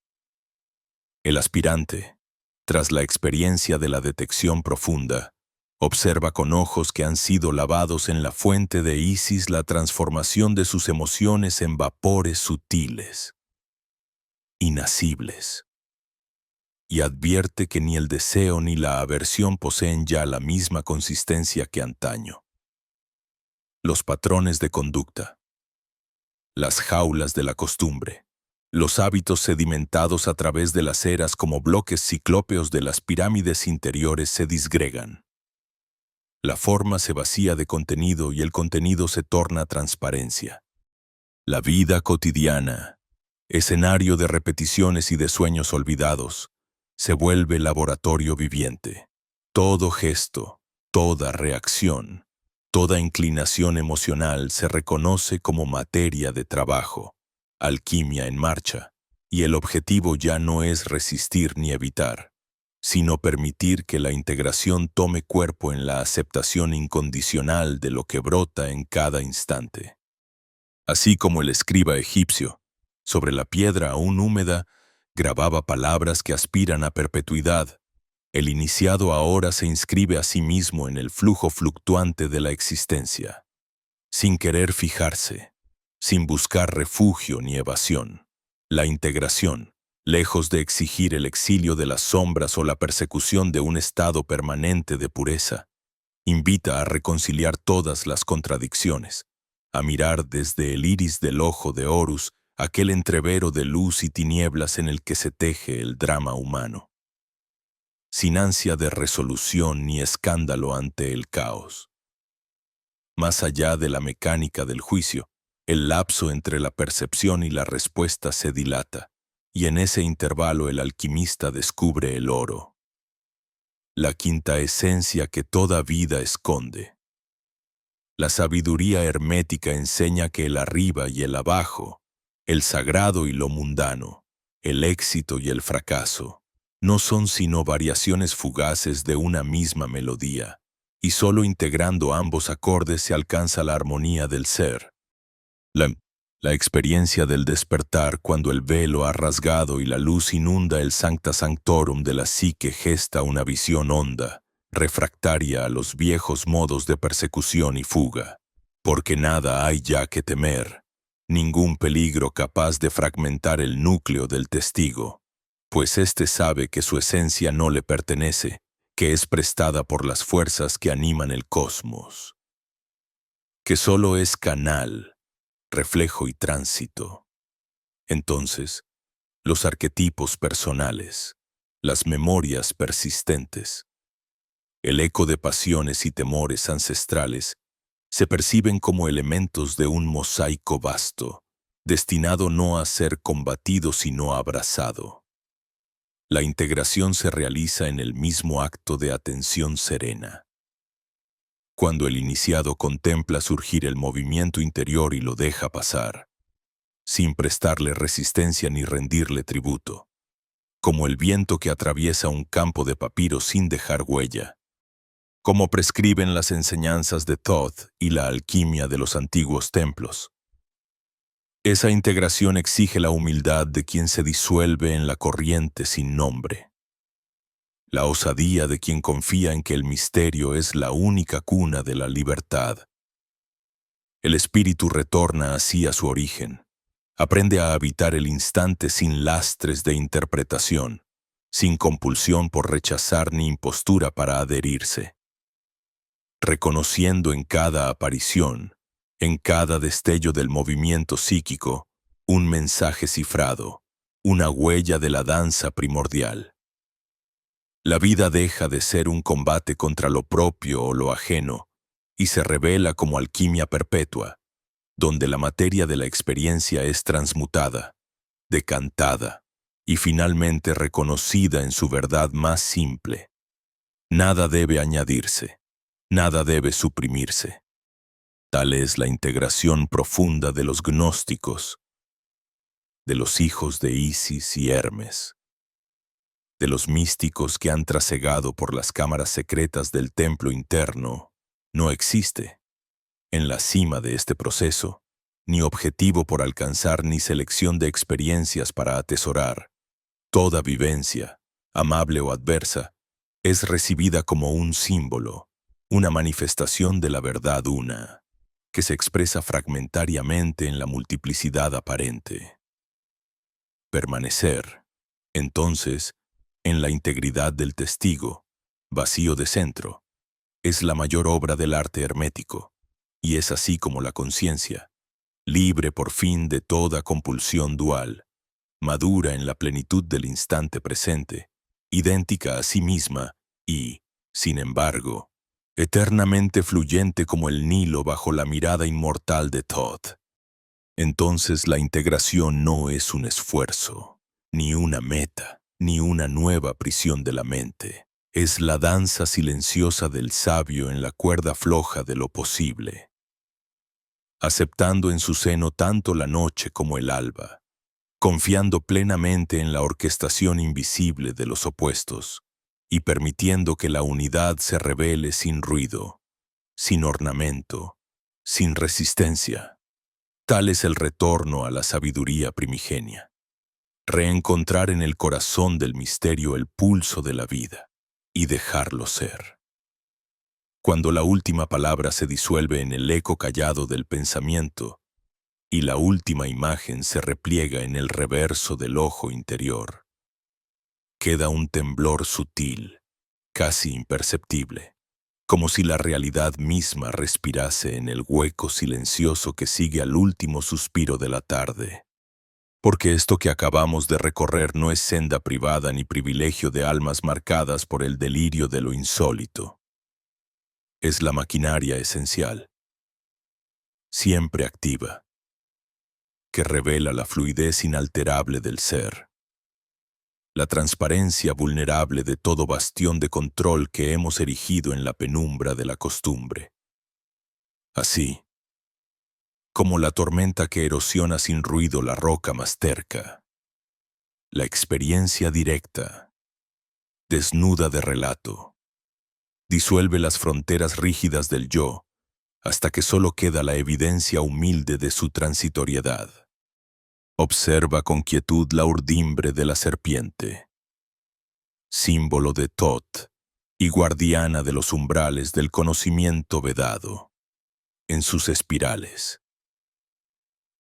El aspirante, tras la experiencia de la detección profunda, observa con ojos que han sido lavados en la fuente de Isis la transformación de sus emociones en vapores sutiles, inacibles, y advierte que ni el deseo ni la aversión poseen ya la misma consistencia que antaño. Los patrones de conducta, las jaulas de la costumbre, los hábitos sedimentados a través de las eras como bloques ciclópeos de las pirámides interiores se disgregan. La forma se vacía de contenido y el contenido se torna transparencia. La vida cotidiana, escenario de repeticiones y de sueños olvidados, se vuelve laboratorio viviente. Todo gesto, toda reacción, toda inclinación emocional se reconoce como materia de trabajo, alquimia en marcha, y el objetivo ya no es resistir ni evitar, sino permitir que la integración tome cuerpo en la aceptación incondicional de lo que brota en cada instante. Así como el escriba egipcio, sobre la piedra aún húmeda, grababa palabras que aspiran a perpetuidad, el iniciado ahora se inscribe a sí mismo en el flujo fluctuante de la existencia, sin querer fijarse, sin buscar refugio ni evasión. La integración, lejos de exigir el exilio de las sombras o la persecución de un estado permanente de pureza, invita a reconciliar todas las contradicciones, a mirar desde el iris del ojo de Horus aquel entrevero de luz y tinieblas en el que se teje el drama humano, sin ansia de resolución ni escándalo ante el caos. Más allá de la mecánica del juicio, el lapso entre la percepción y la respuesta se dilata, y en ese intervalo el alquimista descubre el oro, la quinta esencia que toda vida esconde. La sabiduría hermética enseña que el arriba y el abajo, el sagrado y lo mundano, el éxito y el fracaso, no son sino variaciones fugaces de una misma melodía, y solo integrando ambos acordes se alcanza la armonía del ser. La, la experiencia del despertar cuando el velo ha rasgado y la luz inunda el sancta sanctorum de la psique gesta una visión honda, refractaria a los viejos modos de persecución y fuga. Porque nada hay ya que temer, ningún peligro capaz de fragmentar el núcleo del testigo, pues éste sabe que su esencia no le pertenece, que es prestada por las fuerzas que animan el cosmos, que solo es canal, reflejo y tránsito. Entonces, los arquetipos personales, las memorias persistentes, el eco de pasiones y temores ancestrales se perciben como elementos de un mosaico vasto, destinado no a ser combatido sino abrazado. La integración se realiza en el mismo acto de atención serena. Cuando el iniciado contempla surgir el movimiento interior y lo deja pasar, sin prestarle resistencia ni rendirle tributo, como el viento que atraviesa un campo de papiro sin dejar huella, como prescriben las enseñanzas de Thoth y la alquimia de los antiguos templos. Esa integración exige la humildad de quien se disuelve en la corriente sin nombre, la osadía de quien confía en que el misterio es la única cuna de la libertad. El espíritu retorna así a su origen, aprende a habitar el instante sin lastres de interpretación, sin compulsión por rechazar ni impostura para adherirse, reconociendo en cada aparición, en cada destello del movimiento psíquico, un mensaje cifrado, una huella de la danza primordial. La vida deja de ser un combate contra lo propio o lo ajeno y se revela como alquimia perpetua, donde la materia de la experiencia es transmutada, decantada y finalmente reconocida en su verdad más simple. Nada debe añadirse, nada debe suprimirse. Tal es la integración profunda de los gnósticos, de los hijos de Isis y Hermes, de los místicos que han trasegado por las cámaras secretas del templo interno. No existe, en la cima de este proceso, ni objetivo por alcanzar ni selección de experiencias para atesorar. Toda vivencia, amable o adversa, es recibida como un símbolo, una manifestación de la verdad una, que se expresa fragmentariamente en la multiplicidad aparente. Permanecer, entonces, en la integridad del testigo, vacío de centro, es la mayor obra del arte hermético, y es así como la conciencia, libre por fin de toda compulsión dual, madura en la plenitud del instante presente, idéntica a sí misma y, sin embargo, eternamente fluyente como el Nilo bajo la mirada inmortal de Thoth. Entonces la integración no es un esfuerzo, ni una meta, ni una nueva prisión de la mente. Es la danza silenciosa del sabio en la cuerda floja de lo posible, aceptando en su seno tanto la noche como el alba, confiando plenamente en la orquestación invisible de los opuestos y permitiendo que la unidad se revele sin ruido, sin ornamento, sin resistencia. Tal es el retorno a la sabiduría primigenia. Reencontrar en el corazón del misterio el pulso de la vida y dejarlo ser. Cuando la última palabra se disuelve en el eco callado del pensamiento y la última imagen se repliega en el reverso del ojo interior, queda un temblor sutil, casi imperceptible, como si la realidad misma respirase en el hueco silencioso que sigue al último suspiro de la tarde. Porque esto que acabamos de recorrer no es senda privada ni privilegio de almas marcadas por el delirio de lo insólito. Es la maquinaria esencial, siempre activa, que revela la fluidez inalterable del ser, la transparencia vulnerable de todo bastión de control que hemos erigido en la penumbra de la costumbre. Así, como la tormenta que erosiona sin ruido la roca más terca, la experiencia directa, desnuda de relato. Disuelve las fronteras rígidas del yo, hasta que solo queda la evidencia humilde de su transitoriedad. Observa con quietud la urdimbre de la serpiente, símbolo de Thoth y guardiana de los umbrales del conocimiento vedado, en sus espirales.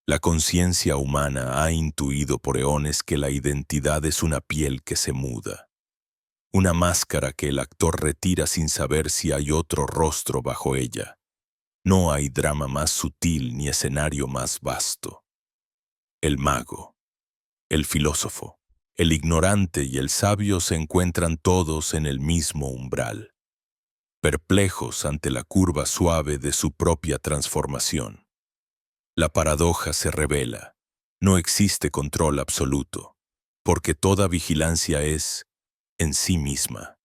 La conciencia humana ha intuido por eones que la identidad es una piel que se muda, una máscara que el actor retira sin saber si hay otro rostro bajo ella. No hay drama más sutil ni escenario más vasto. El mago, el filósofo, el ignorante y el sabio se encuentran todos en el mismo umbral, perplejos ante la curva suave de su propia transformación. La paradoja se revela. No existe control absoluto, porque toda vigilancia es, en sí misma,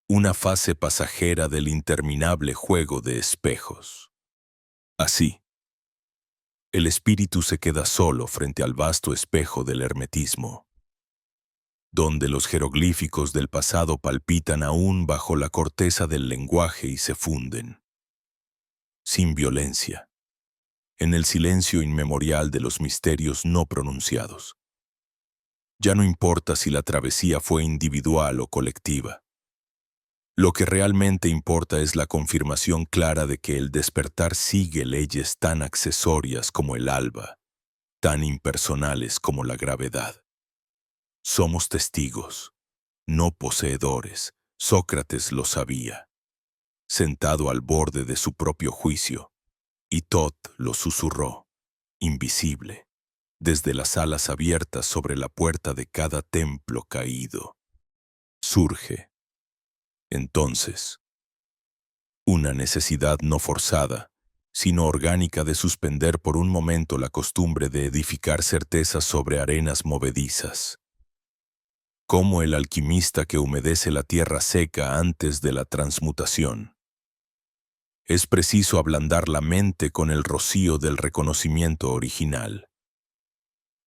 una fase pasajera del interminable juego de espejos. Así, el espíritu se queda solo frente al vasto espejo del hermetismo, donde los jeroglíficos del pasado palpitan aún bajo la corteza del lenguaje y se funden, sin violencia, en el silencio inmemorial de los misterios no pronunciados. Ya no importa si la travesía fue individual o colectiva. Lo que realmente importa es la confirmación clara de que el despertar sigue leyes tan accesorias como el alba, tan impersonales como la gravedad. Somos testigos, no poseedores. Sócrates lo sabía, sentado al borde de su propio juicio, y Thoth lo susurró, invisible, desde las alas abiertas sobre la puerta de cada templo caído. Surge, entonces, una necesidad no forzada, sino orgánica de suspender por un momento la costumbre de edificar certezas sobre arenas movedizas. Como el alquimista que humedece la tierra seca antes de la transmutación. Es preciso ablandar la mente con el rocío del reconocimiento original.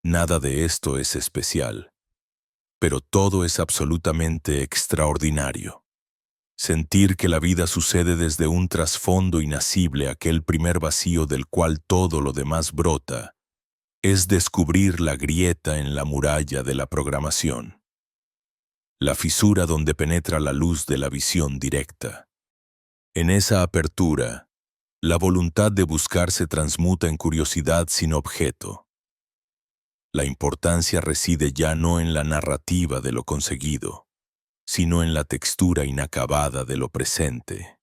Nada de esto es especial, pero todo es absolutamente extraordinario. Sentir que la vida sucede desde un trasfondo inacible, aquel primer vacío del cual todo lo demás brota, es descubrir la grieta en la muralla de la programación. La fisura donde penetra la luz de la visión directa. En esa apertura, la voluntad de buscar se transmuta en curiosidad sin objeto. La importancia reside ya no en la narrativa de lo conseguido, sino en la textura inacabada de lo presente.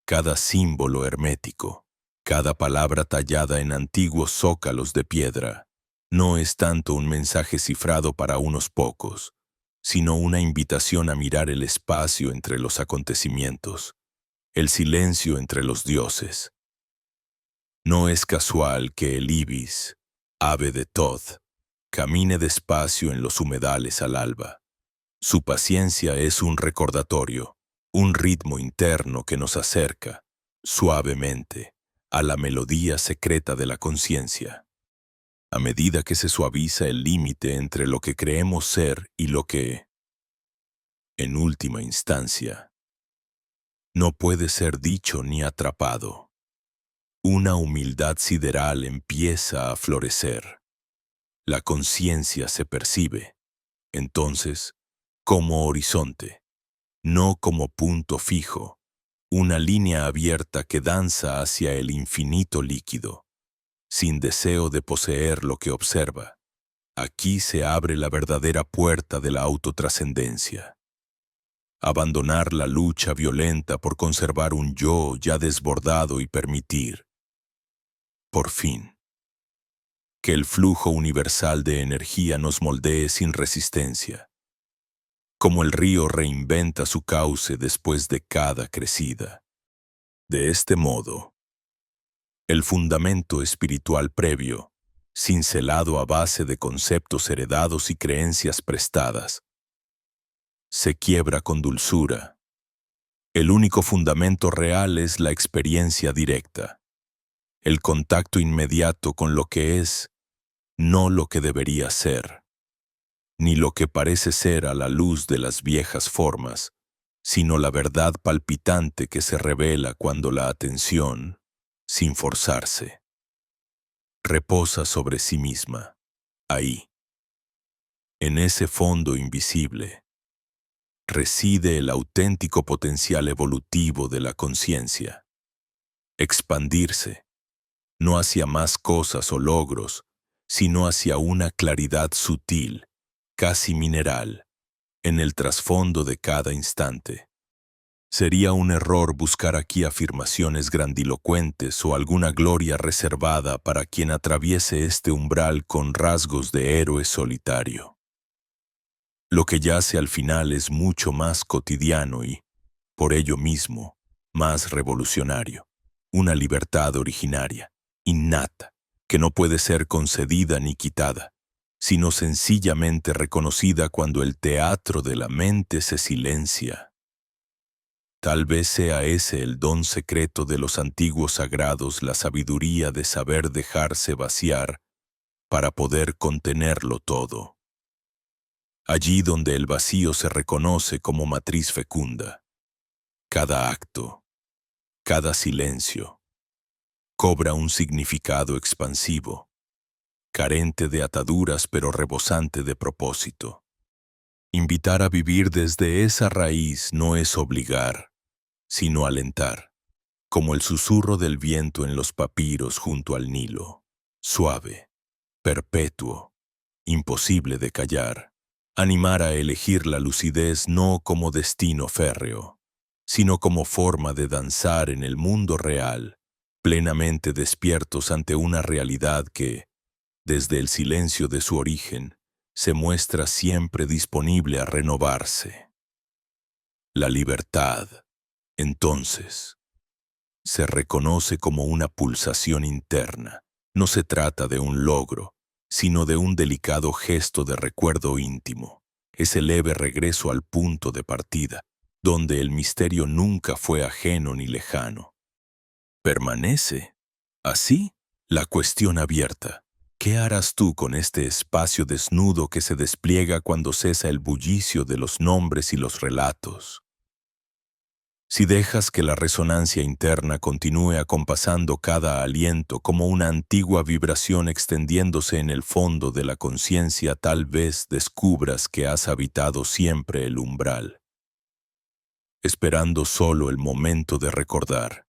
Cada símbolo hermético, cada palabra tallada en antiguos zócalos de piedra, no es tanto un mensaje cifrado para unos pocos, sino una invitación a mirar el espacio entre los acontecimientos, el silencio entre los dioses. No es casual que el ibis, ave de Thoth, camine despacio en los humedales al alba. Su paciencia es un recordatorio, un ritmo interno que nos acerca, suavemente, a la melodía secreta de la conciencia. A medida que se suaviza el límite entre lo que creemos ser y lo que, en última instancia, no puede ser dicho ni atrapado. Una humildad sideral empieza a florecer. La conciencia se percibe, entonces, como horizonte, no como punto fijo, una línea abierta que danza hacia el infinito líquido, sin deseo de poseer lo que observa. Aquí se abre la verdadera puerta de la autotrascendencia. Abandonar la lucha violenta por conservar un yo ya desbordado y permitir, por fin, que el flujo universal de energía nos moldee sin resistencia, como el río reinventa su cauce después de cada crecida. De este modo, el fundamento espiritual previo, cincelado a base de conceptos heredados y creencias prestadas, se quiebra con dulzura. El único fundamento real es la experiencia directa, el contacto inmediato con lo que es, no lo que debería ser. ni lo que parece ser a la luz de las viejas formas, sino la verdad palpitante que se revela cuando la atención, sin forzarse, reposa sobre sí misma, ahí, en ese fondo invisible, reside el auténtico potencial evolutivo de la conciencia, expandirse, no hacia más cosas o logros, sino hacia una claridad sutil, casi mineral, en el trasfondo de cada instante. Sería un error buscar aquí afirmaciones grandilocuentes o alguna gloria reservada para quien atraviese este umbral con rasgos de héroe solitario. Lo que yace al final es mucho más cotidiano y, por ello mismo, más revolucionario. Una libertad originaria, innata, que no puede ser concedida ni quitada, sino sencillamente reconocida cuando el teatro de la mente se silencia. Tal vez sea ese el don secreto de los antiguos sagrados, la sabiduría de saber dejarse vaciar para poder contenerlo todo. Allí donde el vacío se reconoce como matriz fecunda, cada acto, cada silencio, cobra un significado expansivo, carente de ataduras pero rebosante de propósito. Invitar a vivir desde esa raíz no es obligar, sino alentar, como el susurro del viento en los papiros junto al Nilo, suave, perpetuo, imposible de callar. Animar a elegir la lucidez no como destino férreo, sino como forma de danzar en el mundo real, plenamente despiertos ante una realidad que, desde el silencio de su origen, se muestra siempre disponible a renovarse. La libertad, entonces, se reconoce como una pulsación interna. No se trata de un logro, sino de un delicado gesto de recuerdo íntimo, ese leve regreso al punto de partida, donde el misterio nunca fue ajeno ni lejano. Permanece, así, la cuestión abierta. ¿Qué harás tú con este espacio desnudo que se despliega cuando cesa el bullicio de los nombres y los relatos? Si dejas que la resonancia interna continúe acompasando cada aliento como una antigua vibración extendiéndose en el fondo de la conciencia, tal vez descubras que has habitado siempre el umbral, esperando solo el momento de recordar.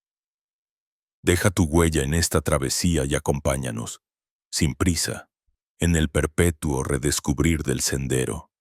Deja tu huella en esta travesía y acompáñanos, sin prisa, en el perpetuo redescubrir del sendero.